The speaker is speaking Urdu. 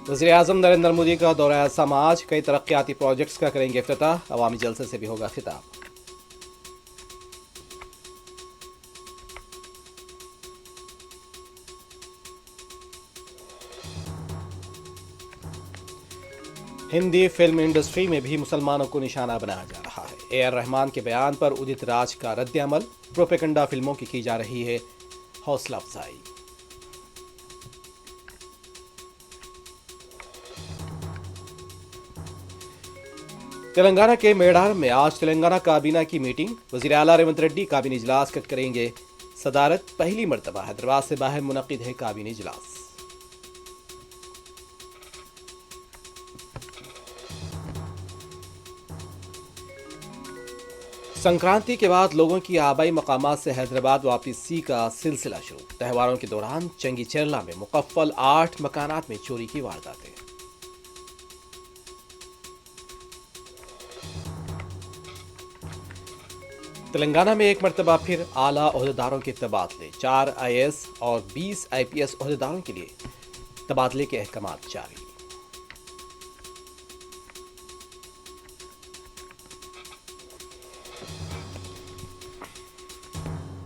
وزیر اعظم نریندر مودی کا دورہ اسام آج، کئی ترقیاتی پروجیکٹس کا کریں گے افتتاح، عوامی جلسے سے بھی ہوگا خطاب۔ ہندی فلم انڈسٹری میں بھی مسلمانوں کو نشانہ بنایا جا رہا ہے۔ اے آر رحمان کے بیان پر ادت راج کا رد عمل، پروپیگنڈا فلموں کی جا رہی ہے حوصلہ افزائی۔ تلنگانہ کے میڈار میں آج تلنگانہ کابینہ کی میٹنگ، وزیر اعلیٰ ریونت ریڈی کابینی اجلاس کا کریں گے صدارت۔ پہلی مرتبہ حیدرآباد سے باہر منعقد ہے کابینی اجلاس۔ سنکرانتی کے بعد لوگوں کی آبائی مقامات سے حیدرآباد واپسی کا سلسلہ شروع۔ تہواروں کے دوران چنگی چیرلا میں مقفل 8 مکانات میں چوری کی وارداتیں۔ تلنگانہ میں ایک مرتبہ پھر اعلیٰ عہدیداروں کے تبادلے، 4 IAS اور 20 IPS عہدیداروں کے لیے تبادلے کے احکامات جاری۔